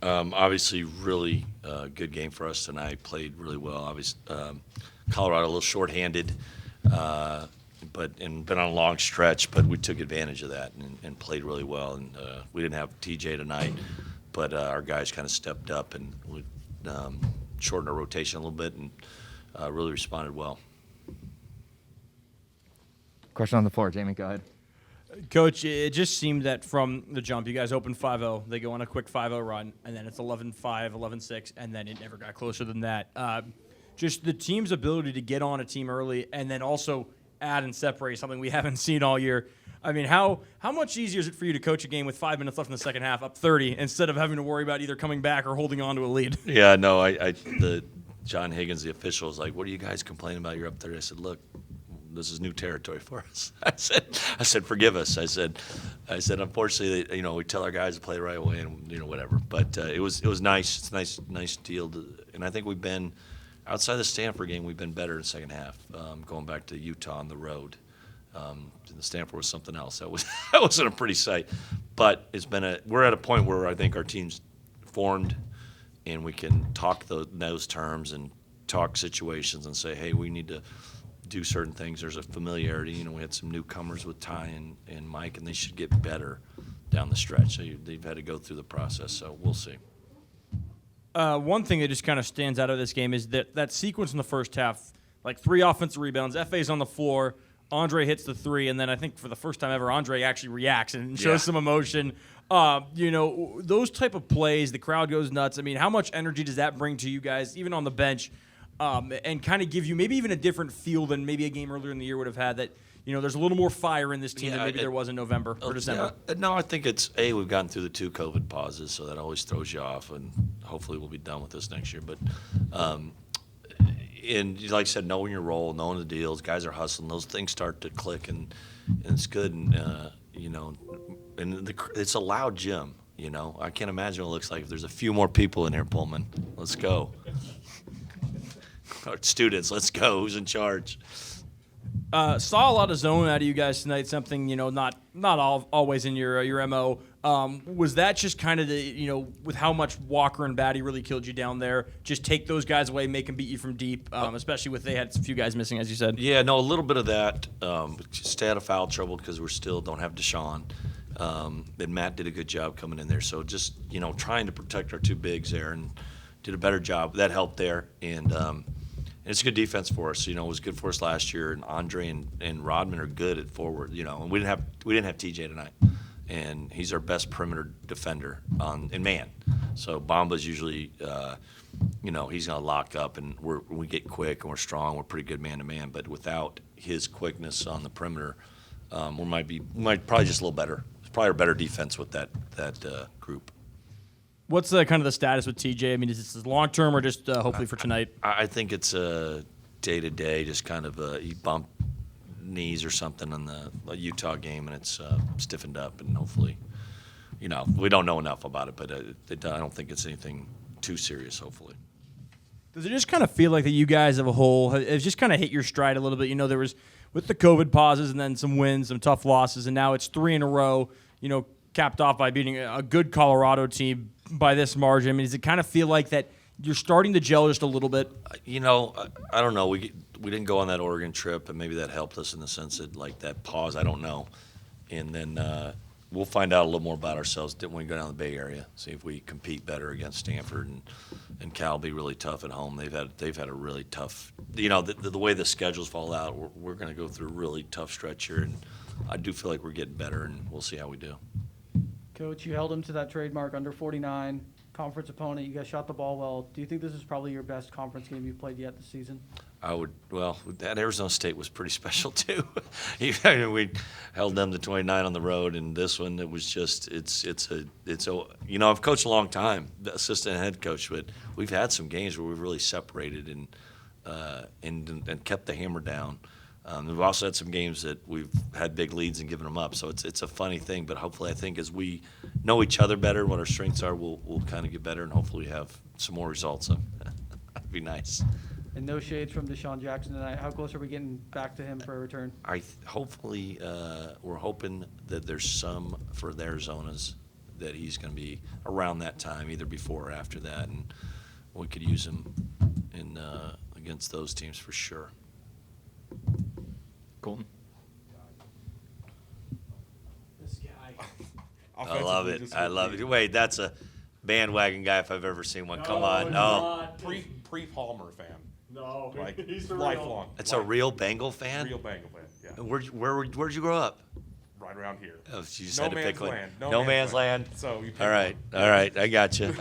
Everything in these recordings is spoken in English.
Obviously, really good game for us tonight. Played really well. Obviously, Colorado a little shorthanded, and been on a long stretch, but we took advantage of that and played really well. And we didn't have TJ tonight, but our guys kind of stepped up and we shortened our rotation a little bit and really responded well. Question on the floor, Jamie. Go ahead. Coach, it just seemed that from the jump, you guys opened 5-0. They go on a quick 5-0 run, and then it's 11-5, 11-6, and then it never got closer than that. Just the team's ability to get on a team early and then also add and separate, something we haven't seen all year. I mean, how much easier is it for you to coach a game with 5 minutes left in the second half, up 30, instead of having to worry about either coming back or holding on to a lead? Yeah, no, John Higgins, the official, was like, "What are you guys complaining about? You're up 30." I said, "Look, this is new territory for us." I said, "Forgive us." I said, unfortunately, we tell our guys to play the right way and whatever. But it was nice. It's nice deal. And I think we've been outside the Stanford game. We've been better in the second half. Going back to Utah on the road, the Stanford was something else. That wasn't a pretty sight. But we're at a point where I think our team's formed, and we can talk those terms and talk situations and say, hey, we need to do certain things. There's a familiarity. We had some newcomers with Ty and Mike, and they should get better down the stretch. So they've had to go through the process, so we'll see. One thing that just kind of stands out of this game is that sequence in the first half, like 3 offensive rebounds, FA's on the floor, Andre hits the 3, and then I think for the first time ever, Andre actually reacts and shows some emotion. Those type of plays, the crowd goes nuts. I mean, how much energy does that bring to you guys, even on the bench, and kind of give you maybe even a different feel than maybe a game earlier in the year would have had, that there's a little more fire in this team than maybe there was in November or December? No, I think it's, we've gotten through the 2 COVID pauses, so that always throws you off, and hopefully we'll be done with this next year. But and like I said, knowing your role, knowing the deals, guys are hustling, those things start to click, and it's good. And it's a loud gym. I can't imagine what it looks like if there's a few more people in here. Pullman, let's go. Our students, let's go. Who's in charge? Saw a lot of zone out of you guys tonight. Something not always in your MO. Was that just kind of with how much Walker and Batty really killed you down there? Just take those guys away, make them beat you from deep, especially with they had a few guys missing, as you said. Yeah, no, a little bit of that. Stay out of foul trouble because we still don't have Deshaun. And Matt did a good job coming in there. So just trying to protect our 2 bigs there, and did a better job. That helped there, and it's a good defense for us. It was good for us last year, and Andre and Rodman are good at forward. And we didn't have TJ tonight, and he's our best perimeter defender in man. So Bamba's usually, he's gonna lock up, and we get quick and we're strong. We're pretty good man to man, but without his quickness on the perimeter, we might probably just a little better. It's probably a better defense with that group. What's kind of the status with TJ? I mean, is this long term or just hopefully for tonight? I think it's a day-to-day, just kind of he bumped knees or something in the Utah game, and it's stiffened up, and hopefully, we don't know enough about it, but I don't think it's anything too serious, hopefully. Does it just kind of feel like that you guys as a whole have just kind of hit your stride a little bit? There was with the COVID pauses and then some wins, some tough losses, and now it's 3 in a row, capped off by beating a good Colorado team by this margin. I mean, does it kind of feel like that you're starting to gel just a little bit? I don't know. We didn't go on that Oregon trip, and maybe that helped us in the sense that, like, that pause, I don't know. And then we'll find out a little more about ourselves when we go down to the Bay Area, see if we compete better against Stanford, and Cal will be really tough at home. They've had a really tough, the way the schedules fall out, we're going to go through a really tough stretch here, and I do feel like we're getting better, and we'll see how we do. Coach, you held him to that trademark, under 49, conference opponent. You guys shot the ball well. Do you think this is probably your best conference game you've played yet this season? That Arizona State was pretty special too. We held them to 29 on the road, and this one, it was just, I've coached a long time, assistant head coach, but we've had some games where we've really separated and kept the hammer down. We've also had some games that we've had big leads and given them up. So it's a funny thing, but hopefully I think as we know each other better and what our strengths are, we'll kind of get better, and hopefully have some more results. That'd be nice. And no shades from Deshaun Jackson tonight. How close are we getting back to him for a return? Hopefully we're hoping that there's some for the Arizonas that he's going to be around that time, either before or after that, and we could use him in against those teams for sure. Colton. This guy. I love it. I love it. Wait, that's a bandwagon guy if I've ever seen one. Come on. No. Pre-Palmer fan. No, Like, he's the lifelong. That's a real Bengal fan? Real Bengal fan, yeah. Where'd you grow up? Right around here. Oh, you just No had to pick man's one. land. No man's land. So you pick All right. one. All right. I got you.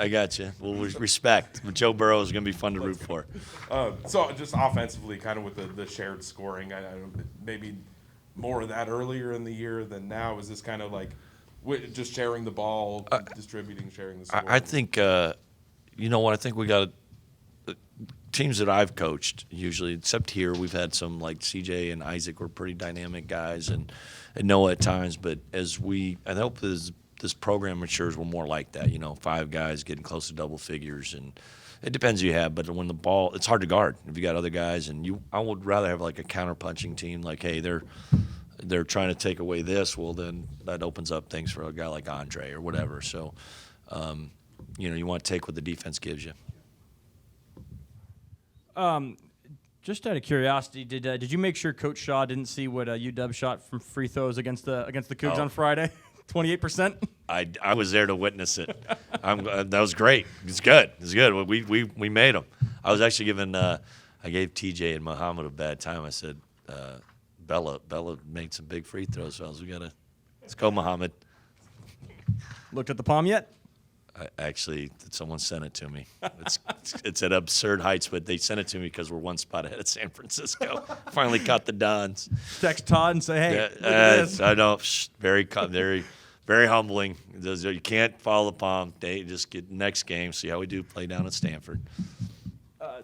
Well, we respect. Joe Burrow is going to be fun to root for. So just offensively, kind of with the shared scoring, maybe more of that earlier in the year than now. Is this kind of like just sharing the ball, distributing, sharing the scoring? I think, you know what? I think we got teams that I've coached usually, except here, we've had some like CJ and Isaac were pretty dynamic guys, and Noah at times. But I hope this program matures, we're more like that. 5 guys getting close to double figures, and it depends who you have. But when the ball, it's hard to guard if you got other guys, and I would rather have like a counter-punching team. Like, hey, they're trying to take away this. Well, then that opens up things for a guy like Andre or whatever. So, you want to take what the defense gives you. Just out of curiosity, did you make sure Coach Shaw didn't see what UW shot from free throws against the Cougs on Friday? 28%. I was there to witness it. That was great. It's good. We made them. I was actually I gave TJ and Muhammad a bad time. I said, Bella made some big free throws, fellas. Let's go, Muhammad. Looked at the palm yet? Actually, someone sent it to me. It's at absurd heights, but they sent it to me because we're one spot ahead of San Francisco. Finally caught the Dons. Text Todd and say, hey, look at this. I know. Very, very humbling. You can't follow the palm. They just get next game, see how we do play down at Stanford.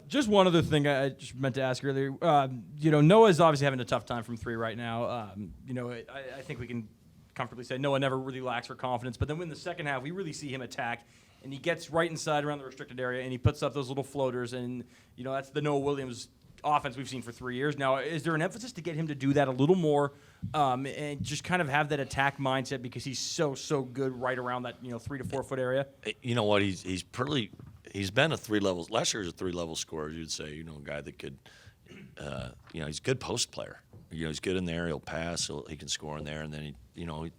Just one other thing I just meant to ask earlier. Noah's obviously having a tough time from 3 right now. I think we can comfortably say Noah never really lacks for confidence. But then in the second half, we really see him attack, and he gets right inside around the restricted area, and he puts up those little floaters. And, that's the Noah Williams offense we've seen for 3 years now. Is there an emphasis to get him to do that a little more and just kind of have that attack mindset because he's so good right around that 3 to 4 foot area? You know what? He's been a 3 levels. Last year he was a 3-level scorer. You'd say a guy that could he's a good post player. He's good in there. He'll pass. He can score in there, and then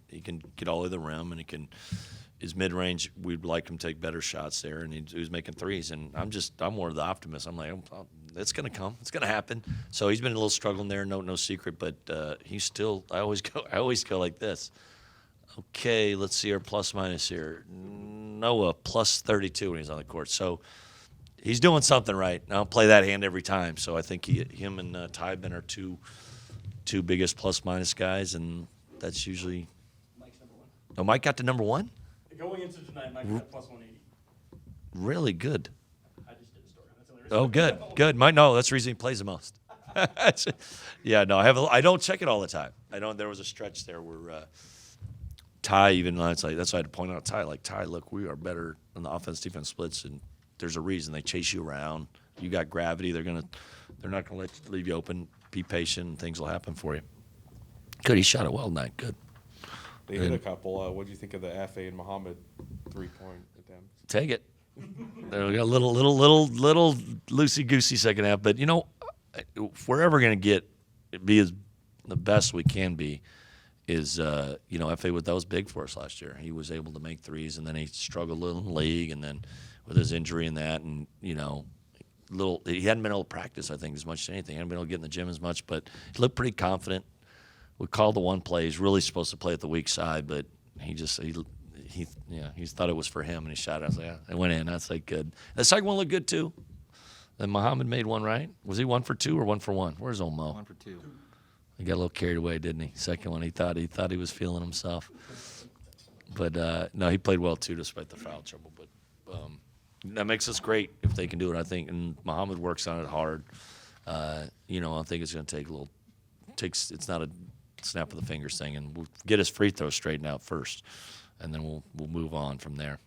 he can get all the way to the rim, and his mid range. We'd like him to take better shots there, and he was making threes. And I'm more of the optimist. I'm like, it's going to come. It's going to happen. So he's been a little struggling there. No secret, but he's still. I always go like this. Okay, let's see our plus minus here. Noah plus 32 when he's on the court. So he's doing something right. I don't play that hand every time. So I think him and Tybin are two biggest plus minus guys, and that's usually. Mike's number 1. Oh, Mike got to number 1? Going into tonight, Mike got plus 180. Really good. I just did a story. That's the only reason. Oh, good. Mike, no, that's the reason he plays the most. Yeah, no, I don't check it all the time. There was a stretch there where Ty even that's why I had to point out Ty. Look, we are better on the offense defense splits, and there's a reason they chase you around. You got gravity. They're not gonna leave you open. Be patient, and things will happen for you. Good, he shot it well tonight. Good. They hit a couple. What do you think of the Fa and Muhammad 3-point attempts? Take it. There we go. A little loosey goosey second half, but if we're ever going to be as the best we can be, is FA with that was big for us last year. He was able to make threes, and then he struggled a little in the league, and then with his injury and that, and he hadn't been able to practice, I think, as much as anything. He hadn't been able to get in the gym as much, but he looked pretty confident. We called the one play. He's really supposed to play at the weak side, but he thought it was for him, and he shot it. I was like, yeah, it went in. That's like good. The second one looked good too. Then Muhammad made one, right? Was he 1 for 2 or 1 for 1? Where's old Mo? 1 for 2. He got a little carried away, didn't he? Second one, he thought he was feeling himself. But no, he played well too, despite the foul trouble. But that makes us great if they can do it, I think. And Muhammad works on it hard. I think it's going to take a little. It's not a snap of the fingers thing, and we'll get his free throws straightened out first, and then we'll move on from there.